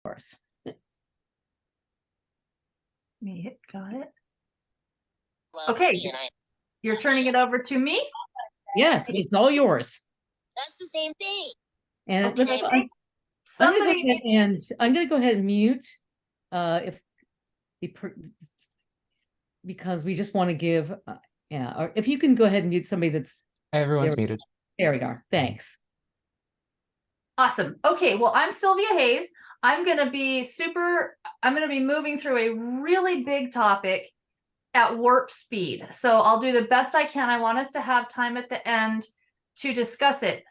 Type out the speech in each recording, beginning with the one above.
course. Got it. Okay, you're turning it over to me? Yes, it's all yours. That's the same thing. And okay. I'm gonna go ahead and mute because we just want to give or if you can go ahead and mute somebody that's everyone's muted. There we are. Thanks. Awesome. Okay, well, I'm Cylvia Hayes. I'm going to be moving through a really big topic at warp speed. So I'll do the best I can. I want us to have time at the end to discuss it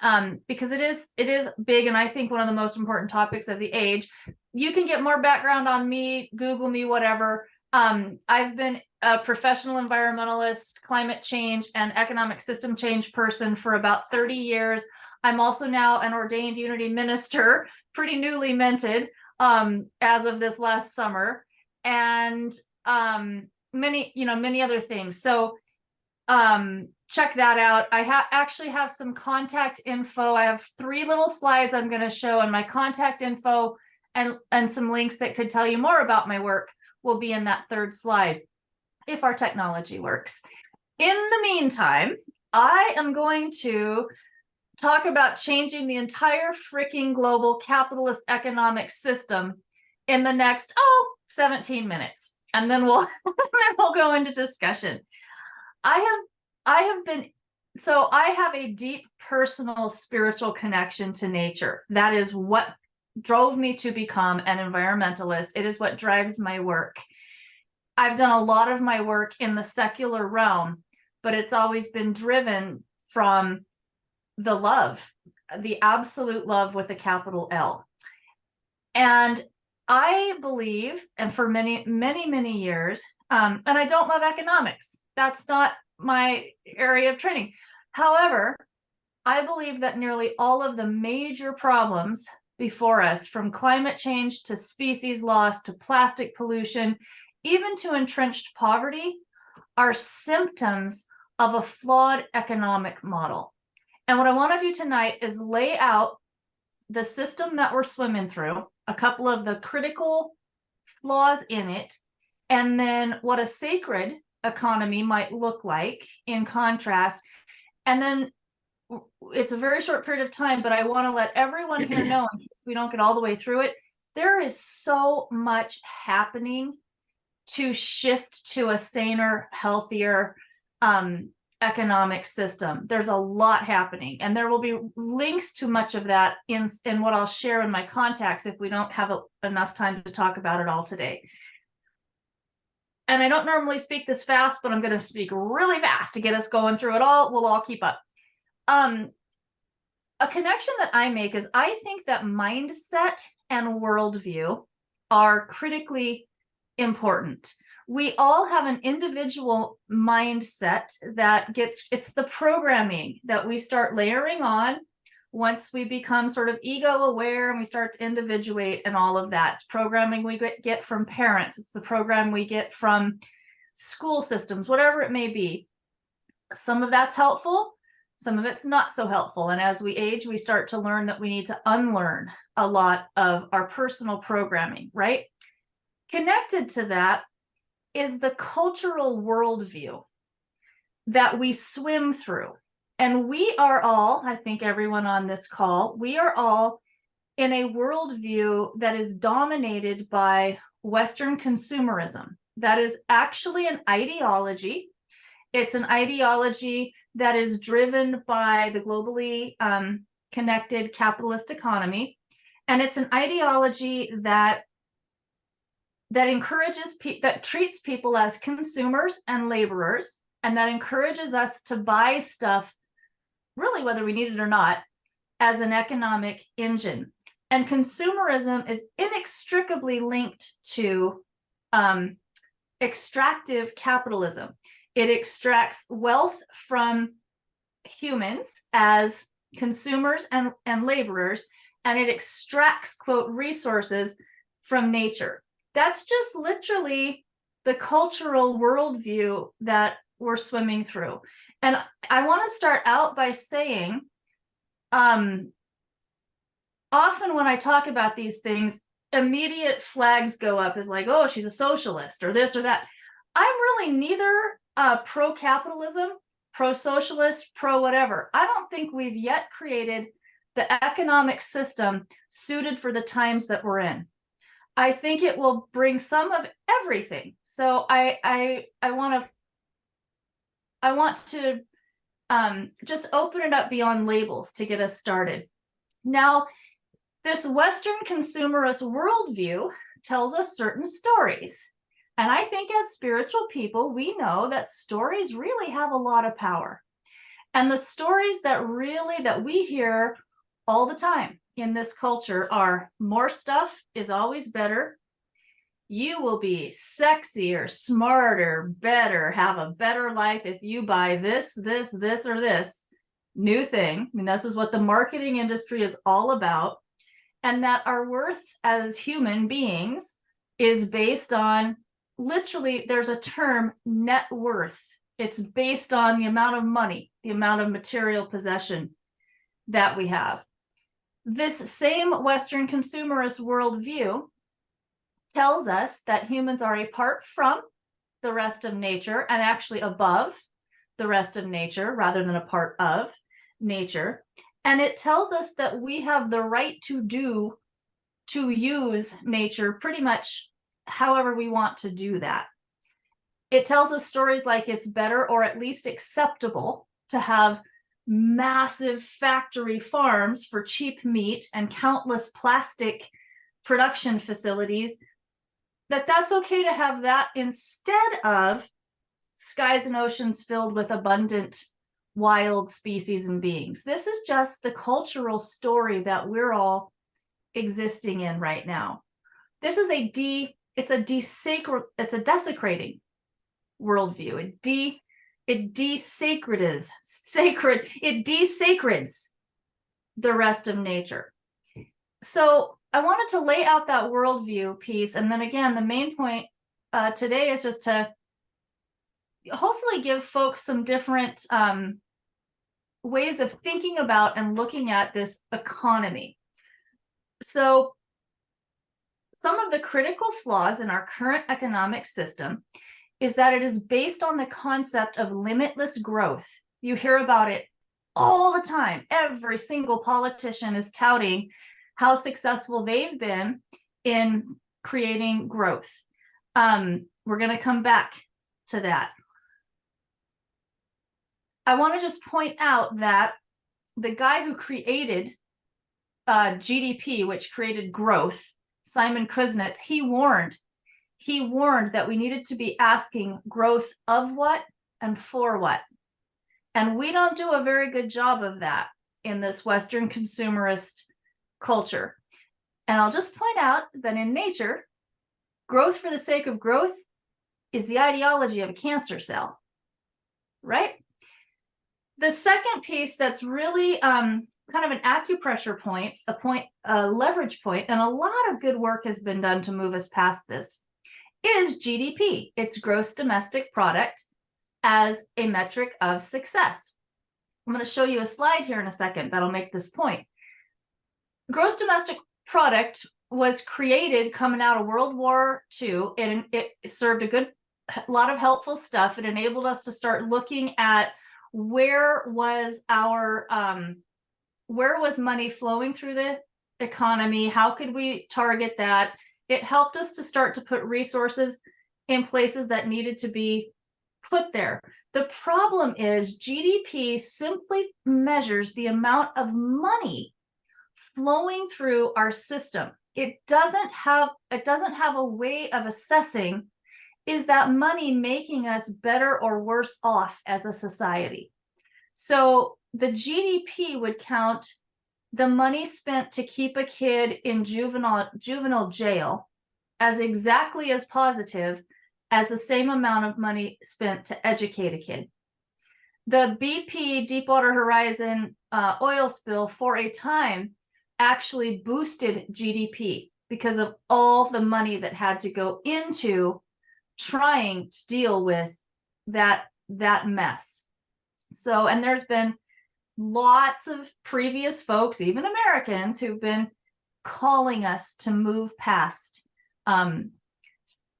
because it is big, and I think one of the most important topics of the age. You can get more background on me, Google me, whatever. I've been a professional environmentalist, climate change, and economic system change person for about 30 years. I'm also now an ordained Unity minister, pretty newly minted as of this last summer, and many other things. So check that out. I actually have some contact info. I have 3 little slides I'm going to show, and my contact info and some links that could tell you more about my work will be in that 3rd slide, if our technology works. In the meantime, I am going to talk about changing the entire freaking global capitalist economic system in the next 17 minutes, and then we'll go into discussion. I have a deep personal spiritual connection to nature. That is what drove me to become an environmentalist. It is what drives my work. I've done a lot of my work in the secular realm, but it's always been driven from the love, the absolute love with a capital L. And I believe, and for many, many, many years, and I don't love economics. That's not my area of training. However, I believe that nearly all of the major problems before us, from climate change to species loss to plastic pollution, even to entrenched poverty, are symptoms of a flawed economic model. And what I want to do tonight is lay out the system that we're swimming through, a couple of the critical flaws in it, and then what a sacred economy might look like in contrast. And then it's a very short period of time, but I want to let everyone here know, in case we don't get all the way through it, there is so much happening to shift to a saner, healthier economic system. There's a lot happening, and there will be links to much of that in what I'll share in my contacts if we don't have enough time to talk about it all today. And I don't normally speak this fast, but I'm going to speak really fast to get us going through it all. We'll all keep up. A connection that I make is I think that mindset and worldview are critically important. We all have an individual mindset that it's the programming that we start layering on once we become sort of ego aware and we start to individuate, and all of that. It's programming we get from parents. It's the program we get from school systems, whatever it may be. Some of that's helpful, some of it's not so helpful. And as we age, we start to learn that we need to unlearn a lot of our personal programming, right? Connected to that is the cultural worldview that we swim through. And we are all, I think everyone on this call, we are all in a worldview that is dominated by Western consumerism. That is actually an ideology. It's an ideology that is driven by the globally connected capitalist economy. And it's an ideology that treats people as consumers and laborers, and that encourages us to buy stuff, really whether we need it or not, as an economic engine. And consumerism is inextricably linked to extractive capitalism. It extracts wealth from humans as consumers and laborers, and it extracts, quote, resources from nature. That's just literally the cultural worldview that we're swimming through. And I want to start out by saying, often when I talk about these things, immediate flags go up as like, oh, she's a socialist or this or that. I'm really neither pro-capitalism, pro-socialist, pro-whatever. I don't think we've yet created the economic system suited for the times that we're in. I think it will bring some of everything. So I want to just open it up beyond labels to get us started. Now, this Western consumerist worldview tells us certain stories. And I think as spiritual people, we know that stories really have a lot of power. And the stories that we hear all the time in this culture are more stuff is always better. You will be sexier, smarter, better, have a better life if you buy this, this, this, or this new thing. I mean, this is what the marketing industry is all about. And that our worth as human beings is based on, literally, there's a term, net worth. It's based on the amount of money, the amount of material possession that we have. This same Western consumerist worldview tells us that humans are apart from the rest of nature and actually above the rest of nature rather than a part of nature. And it tells us that we have the right to use nature pretty much however we want to do that. It tells us stories like it's better or at least acceptable to have massive factory farms for cheap meat and countless plastic production facilities, that's okay to have that instead of skies and oceans filled with abundant wild species and beings. This is just the cultural story that we're all existing in right now. This is it's a desecrating worldview. It desacreds the rest of nature. So I wanted to lay out that worldview piece. And then again, the main point today is just to hopefully give folks some different ways of thinking about and looking at this economy. So some of the critical flaws in our current economic system is that it is based on the concept of limitless growth. You hear about it all the time. Every single politician is touting how successful they've been in creating growth. We're going to come back to that. I want to just point out that the guy who created GDP, which created growth, Simon Kuznets, he warned that we needed to be asking growth of what and for what. And we don't do a very good job of that in this Western consumerist culture. And I'll just point out that in nature, growth for the sake of growth is the ideology of a cancer cell, right? The second piece that's really kind of an acupressure point, a leverage point, and a lot of good work has been done to move us past this, is GDP. It's gross domestic product as a metric of success. I'm going to show you a slide here in a second that'll make this point. Gross domestic product was created coming out of World War II, and it served a lot of helpful stuff. It enabled us to start looking at where was money flowing through the economy? How could we target that? It helped us to start to put resources in places that needed to be put there. The problem is GDP simply measures the amount of money flowing through our system. It doesn't have a way of assessing, is that money making us better or worse off as a society? So the GDP would count the money spent to keep a kid in juvenile jail as exactly as positive as the same amount of money spent to educate a kid. The BP Deepwater Horizon oil spill for a time actually boosted GDP because of all the money that had to go into trying to deal with that mess. So, and there's been lots of previous folks, even Americans, who've been calling us to move past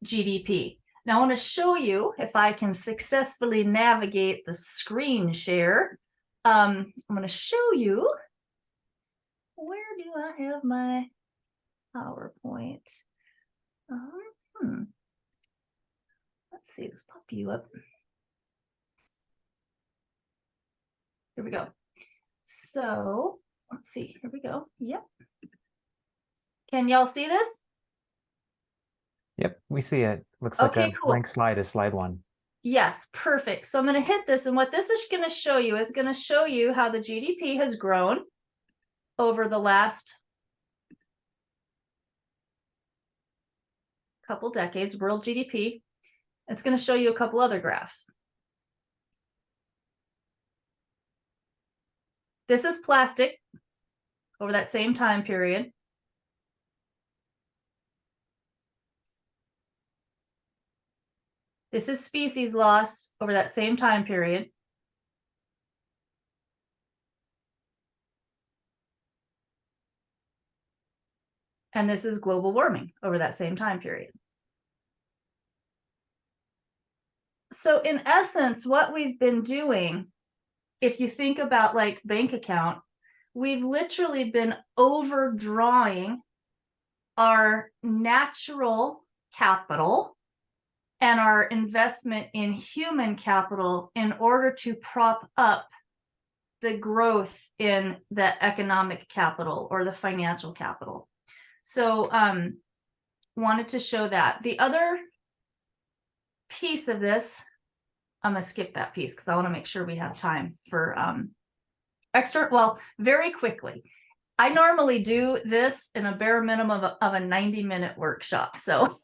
GDP. Now I want to show you, if I can successfully navigate the screen share, I'm going to show you, where do I have my PowerPoint? Let's see, let's pop you up. Here we go. So let's see, here we go. Yep. Can y'all see this? Yep, we see it. Looks Okay, like a cool. blank slide is slide 1. Yes, perfect. So I'm going to hit this, and what this is going to show you is going to show you how the GDP has grown over the last couple decades, world GDP. It's going to show you a couple other graphs. This is plastic over that same time period. This is species loss over that same time period. And this is global warming over that same time period. So in essence, what we've been doing, if you think about like bank account, we've literally been overdrawing our natural capital and our investment in human capital in order to prop up the growth in the economic capital or the financial capital. So wanted to show that. The other piece of this, I'm gonna skip that piece because I want to make sure we have time for very quickly. I normally do this in a bare minimum of a 90-minute workshop. So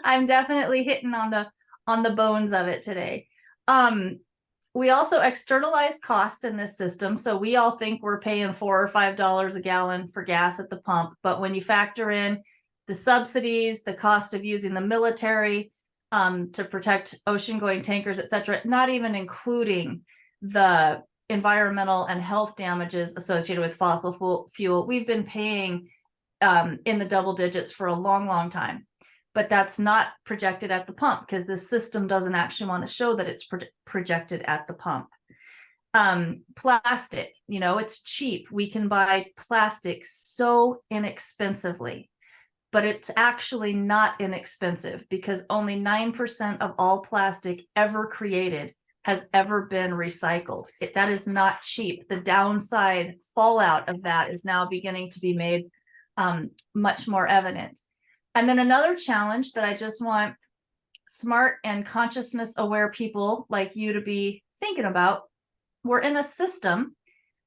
I'm definitely hitting on the bones of it today. We also externalize costs in this system. So we all think we're paying $4 or $5 a gallon for gas at the pump. But when you factor in the subsidies, the cost of using the military to protect ocean-going tankers, et cetera, not even including the environmental and health damages associated with fossil fuel, we've been paying in the double digits for a long, long time. But that's not projected at the pump because the system doesn't actually want to show that it's projected at the pump. Plastic, it's cheap. We can buy plastic so inexpensively, but it's actually not inexpensive because only 9% of all plastic ever created has ever been recycled. That is not cheap. The downside fallout of that is now beginning to be made much more evident. And then another challenge that I just want smart and consciousness aware people like you to be thinking about, we're in a system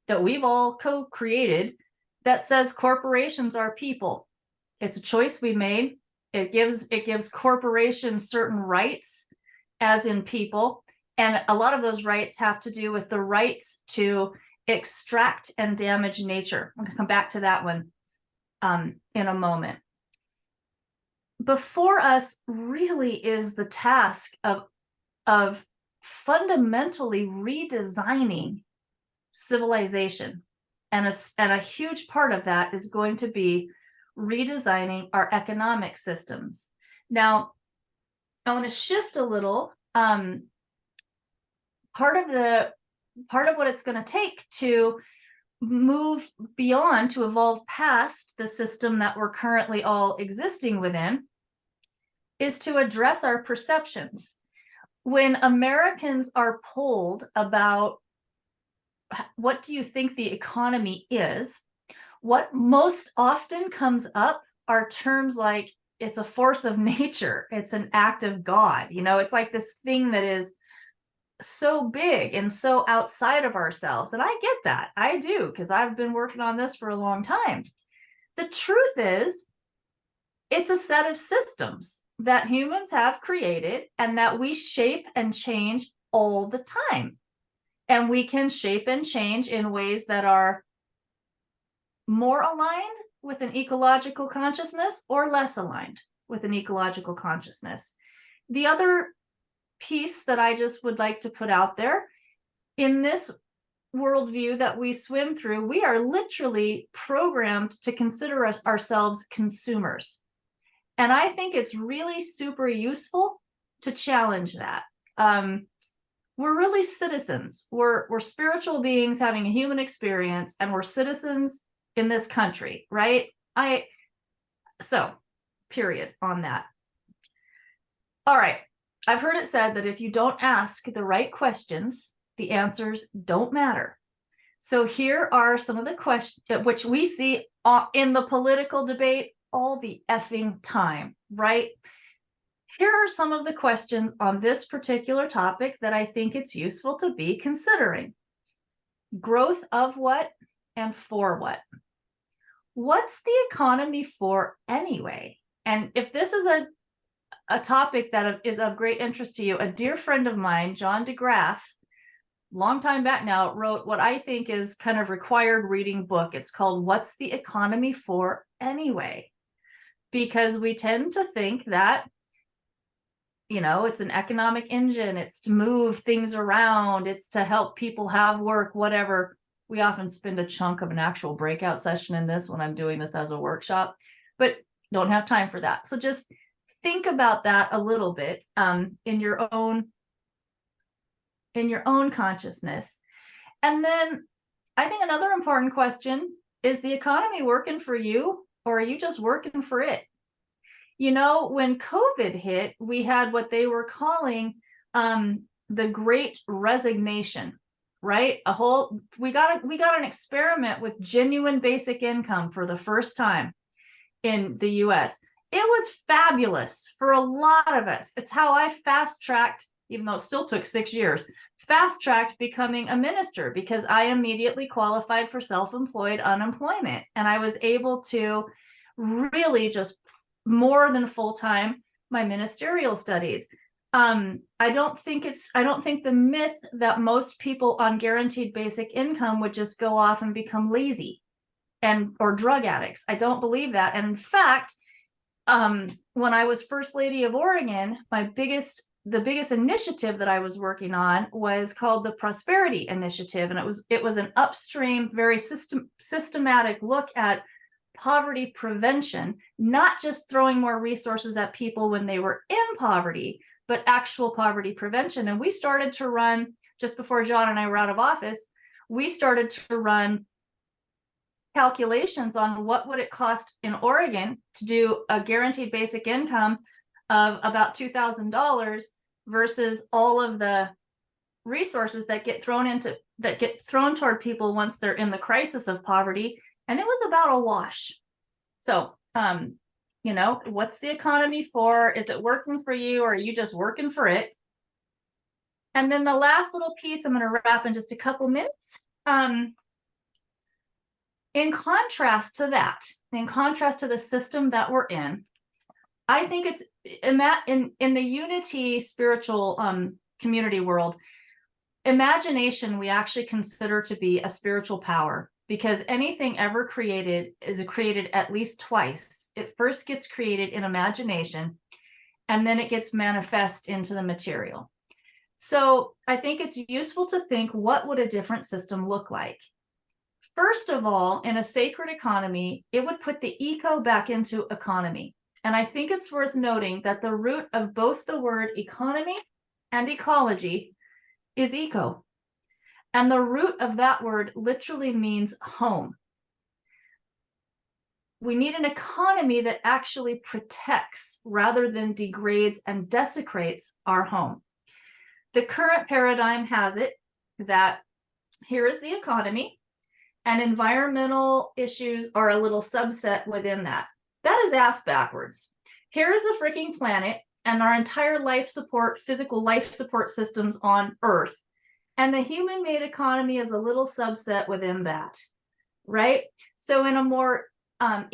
that we've all co-created that says corporations are people. It's a choice we made. It gives corporations certain rights as in people. And a lot of those rights have to do with the rights to extract and damage nature. I'm going to come back to that one in a moment. Before us really is the task of fundamentally redesigning civilization. And a huge part of that is going to be redesigning our economic systems. Now, I want to shift a little. Part of what it's going to take to move beyond, to evolve past the system that we're currently all existing within, is to address our perceptions. When Americans are polled about what do you think the economy is, what most often comes up are terms like it's a force of nature, it's an act of God. It's like this thing that is so big and so outside of ourselves. And I get that. I do, because I've been working on this for a long time. The truth is, it's a set of systems that humans have created and that we shape and change all the time. And we can shape and change in ways that are more aligned with an ecological consciousness or less aligned with an ecological consciousness. The other piece that I just would like to put out there, in this worldview that we swim through, we are literally programmed to consider ourselves consumers. And I think it's really super useful to challenge that. We're really citizens. We're spiritual beings having a human experience, and we're citizens in this country, right? So, period on that. All right. I've heard it said that if you don't ask the right questions, the answers don't matter. So here are some of the questions which we see in the political debate all the effing time, right? Here are some of the questions on this particular topic that I think it's useful to be considering. Growth of what and for what? What's the economy for anyway? And if this is a topic that is of great interest to you, a dear friend of mine, John DeGraff, long time back now, wrote what I think is kind of required reading book. It's called What's the Economy for Anyway? Because we tend to think that, you know, it's an economic engine, it's to move things around, it's to help people have work, whatever. We often spend a chunk of an actual breakout session in this when I'm doing this as a workshop, but don't have time for that. So just think about that a little bit in your own consciousness. And then I think another important question is, the economy working for you, or are you just working for it? You know, when COVID hit, we had what they were calling the Great Resignation, right? We got an experiment with genuine basic income for the first time in the US. It was fabulous for a lot of us. It's how I fast-tracked, even though it still took 6 years, fast-tracked becoming a minister, because I immediately qualified for self-employed unemployment. And I was able to really just more than full-time my ministerial studies. I don't think the myth that most people on guaranteed basic income would just go off and become lazy or drug addicts. I don't believe that. And in fact, when I was First Lady of Oregon, the biggest initiative that I was working on was called the Prosperity Initiative. And it was an upstream, very systematic look at poverty prevention, not just throwing more resources at people when they were in poverty, but actual poverty prevention. And we started to run, just before John and I were out of office, we started to run calculations on what would it cost in Oregon to do a guaranteed basic income of about $2,000 versus all of the resources that get thrown toward people once they're in the crisis of poverty. And it was about a wash. So, you know, what's the economy for? Is it working for you, or are you just working for it? And then the last little piece, I'm going to wrap in just a couple minutes. In contrast to that, in contrast to the system that we're in, I think it's in the unity spiritual community world, imagination we actually consider to be a spiritual power, because anything ever created is created at least twice. It first gets created in imagination, and then it gets manifest into the material. So I think it's useful to think, what would a different system look like? First of all, in a sacred economy, it would put the eco back into economy. And I think it's worth noting that the root of both the word economy and ecology is eco. And the root of that word literally means home. We need an economy that actually protects rather than degrades and desecrates our home. The current paradigm has it that here is the economy, and environmental issues are a little subset within that. That is ass backwards. Here is the freaking planet and our entire physical life support systems on Earth. And the human-made economy is a little subset within that, right? So in a more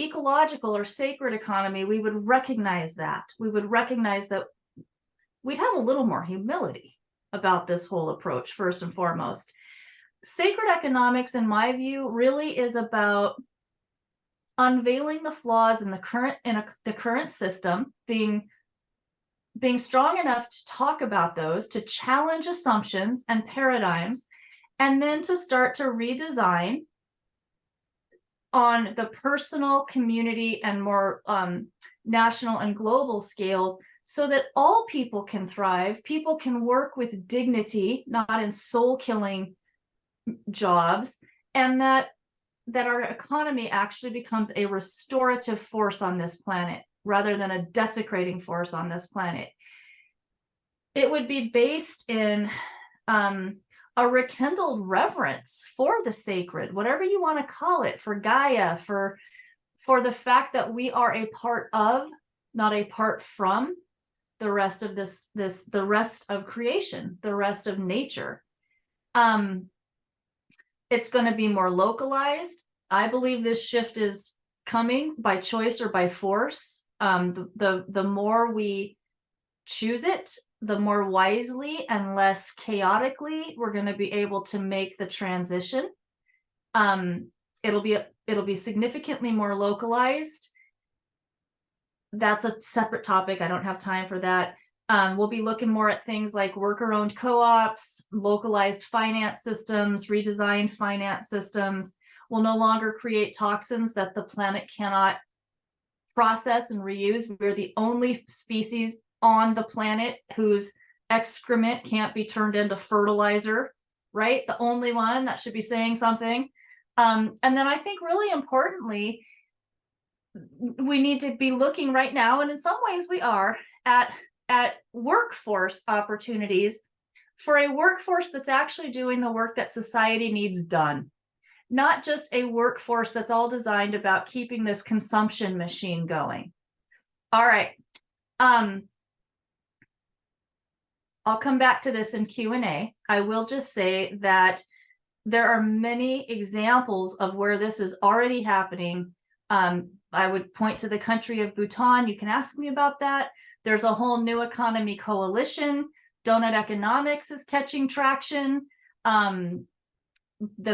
ecological or sacred economy, we would recognize that. We would recognize that we'd have a little more humility about this whole approach, first and foremost. Sacred economics, in my view, really is about unveiling the flaws in the current system, being strong enough to talk about those, to challenge assumptions and paradigms, and then to start to redesign on the personal, community, and more national and global scales, so that all people can thrive, people can work with dignity, not in soul-killing jobs, and that our economy actually becomes a restorative force on this planet rather than a desecrating force on this planet. It would be based in a rekindled reverence for the sacred, whatever you want to call it, for Gaia, for the fact that we are a part of, not a part from, the rest of the rest of creation, the rest of nature. It's going to be more localized. I believe this shift is coming by choice or by force. The more we choose it, the more wisely and less chaotically we're going to be able to make the transition. It'll be significantly more localized. That's a separate topic. I don't have time for that. We'll be looking more at things like worker-owned co-ops, localized finance systems, redesigned finance systems. We'll no longer create toxins that the planet cannot process and reuse. We're the only species on the planet whose excrement can't be turned into fertilizer, right? The only one. That should be saying something. And then I think really importantly, we need to be looking right now, and in some ways we are, at workforce opportunities for a workforce that's actually doing the work that society needs done. Not just a workforce that's all designed about keeping this consumption machine going. All right. I'll come back to this in Q&A. I will just say that there are many examples of where this is already happening. I would point to the country of Bhutan. You can ask me about that. There's a whole new economy coalition. Donut economics is catching traction. The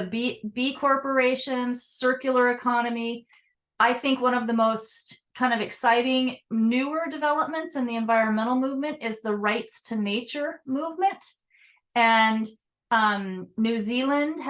B corporations, circular economy. I think one of the most kind of exciting newer developments in the environmental movement is the rights to nature movement. And New Zealand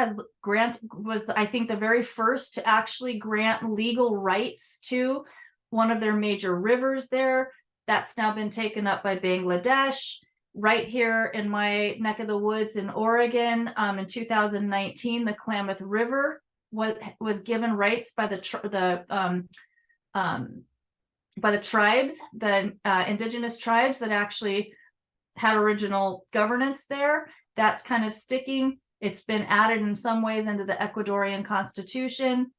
was I think the very first to actually grant legal rights to one of their major rivers there. That's now been taken up by Bangladesh. Right here in my neck of the woods in Oregon, in 2019, the Klamath River was given rights by the tribes, the indigenous tribes that actually had original governance there. That's kind of sticking. It's been added in some ways into the Ecuadorian constitution.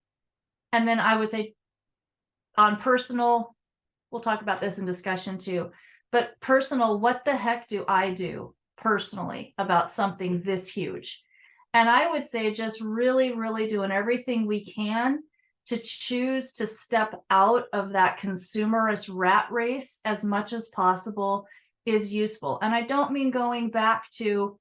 And then I would say on personal, we'll talk about this in discussion too, but personal, what the heck do I do personally about something this huge? And I would say just really, really doing everything we can to choose to step out of that consumerist rat race as much as possible is useful. And I don't mean going back to,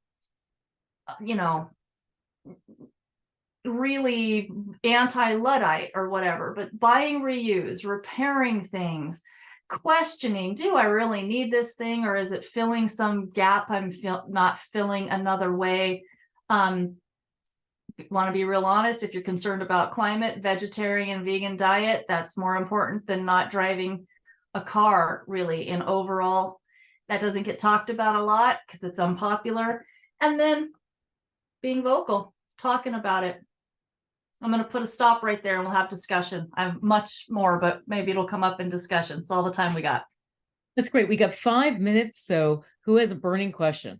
really anti-Luddite or whatever, but buying reuse, repairing things, questioning, do I really need this thing, or is it filling some gap I'm not filling another way? Want to be real honest, if you're concerned about climate, vegetarian, vegan diet, that's more important than not driving a car, really, in overall. That doesn't get talked about a lot because it's unpopular. And then being vocal, talking about it. I'm going to put a stop right there and we'll have discussion. I have much more, but maybe it'll come up in discussion. It's all the time we got. That's great. We got 5 minutes. So who has a burning question?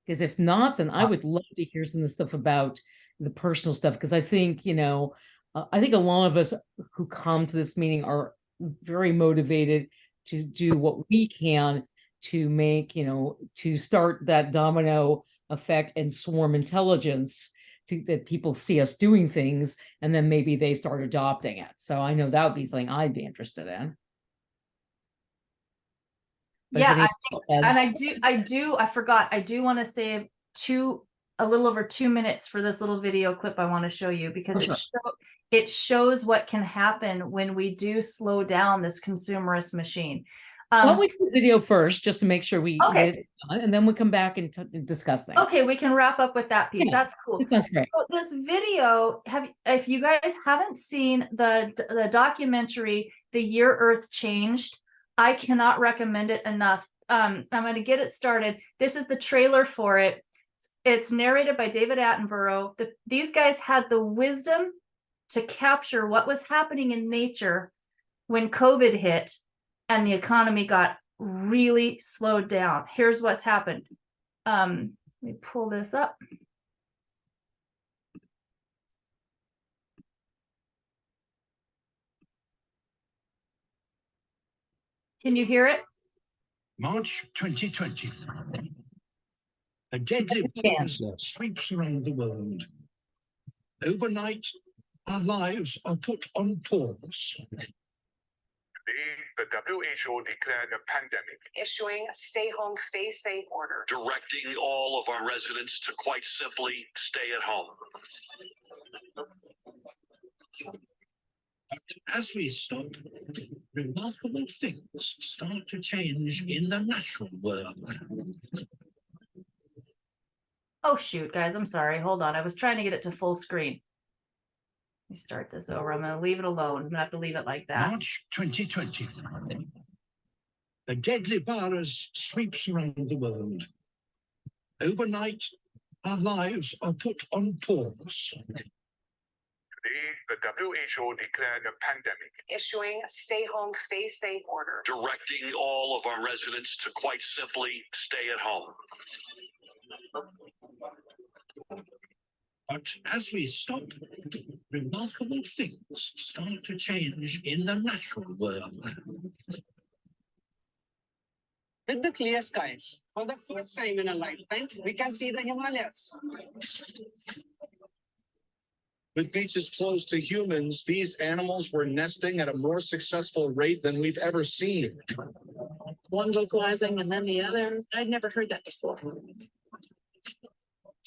Because if not, then I would love to hear some of the stuff about the personal stuff. Because I think, I think a lot of us who come to this meeting are very motivated to do what we can to make, to start that domino effect and swarm intelligence that people see us doing things and then maybe they start adopting it. So I know that would be something I'd be interested in. But yeah, I forgot. I do want to save a little over 2 minutes for this little video clip I want to show you, because it shows what can happen when we do slow down this consumerist machine. Why don't we do the video first, just to make sure we Okay. get it done, and then we come back and discuss things. Okay, we can wrap up with that piece. Yeah, That's cool. that sounds great. So this video, if you guys haven't seen the documentary, The Year Earth Changed, I cannot recommend it enough. I'm going to get it started. This is the trailer for it. It's narrated by David Attenborough. These guys had the wisdom to capture what was happening in nature when COVID hit and the economy got really slowed down. Here's what's happened. Let me pull this up. Can you hear it? March 2020. A deadly virus sweeps around the world. Overnight, our lives are put on pause. Today, the WHO declared a pandemic, issuing a stay home, stay safe order. Directing all of our residents to quite simply stay at home. As we stop, remarkable things start to change in the natural world. Oh, shoot, guys, I'm sorry. Hold on. I was trying to get it to full screen. Let me start this over. I'm going to leave it alone. I'm going to have to leave it like that. March 2020. A deadly virus sweeps around the world. Overnight, our lives are put on pause. today, the WHO declared a pandemic, issuing a stay home, stay safe order. Directing all of our residents to quite simply stay at home. But as we stop, remarkable things start to change in the natural world. With the clear skies, for the first time in a lifetime, we can see the Himalayas. With beaches closed to humans, these animals were nesting at a more successful rate than we've ever seen. One vocalizing and then the other. I'd never heard that before.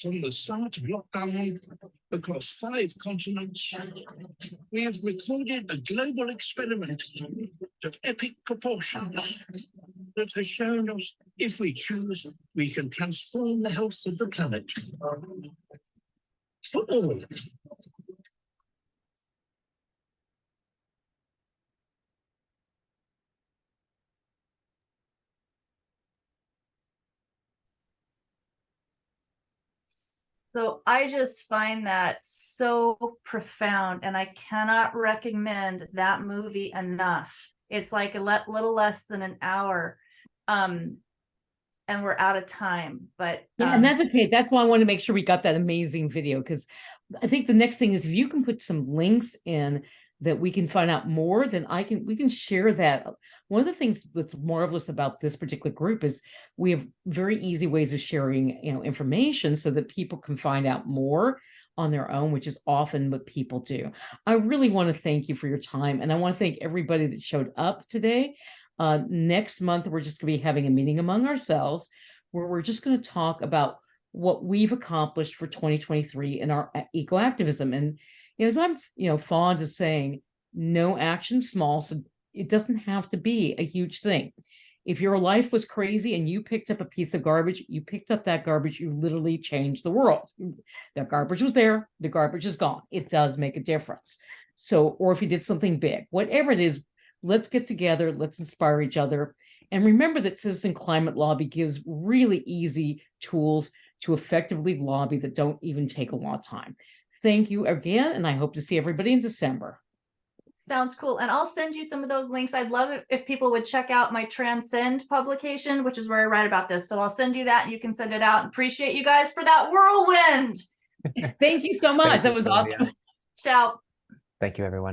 From the start of lockdown across 5 continents, we have recorded a global experiment of epic proportions that has shown us, if we choose, we can transform the health of the planet. For all. So I just find that so profound, and I cannot recommend that movie enough. It's like a little less than an hour, and we're out of time. But Yeah, and that's okay. That's why I want to make sure we got that amazing video, because I think the next thing is if you can put some links in that we can find out more, then we can share that. One of the things that's marvelous about this particular group is we have very easy ways of sharing, information so that people can find out more on their own, which is often what people do. I really want to thank you for your time, and I want to thank everybody that showed up today. Next month, we're just going to be having a meeting among ourselves where we're just going to talk about what we've accomplished for 2023 in our eco-activism. And as I'm, fond of saying, no action small, so it doesn't have to be a huge thing. If your life was crazy and you picked up a piece of garbage, you picked up that garbage, you literally changed the world. The garbage was there, the garbage is gone. It does make a difference. So, or if you did something big, whatever it is, let's get together, let's inspire each other. And remember that Citizen Climate Lobby gives really easy tools to effectively lobby that don't even take a lot of time. Thank you again, and I hope to see everybody in December. sounds cool. And I'll send you some of those links. I'd love it if people would check out my Transcend publication, which is where I write about this. So I'll send you that and you can send it out. Appreciate you guys for that whirlwind. Thank you so much. That was Cylvia. awesome. Ciao. Thank you, everyone.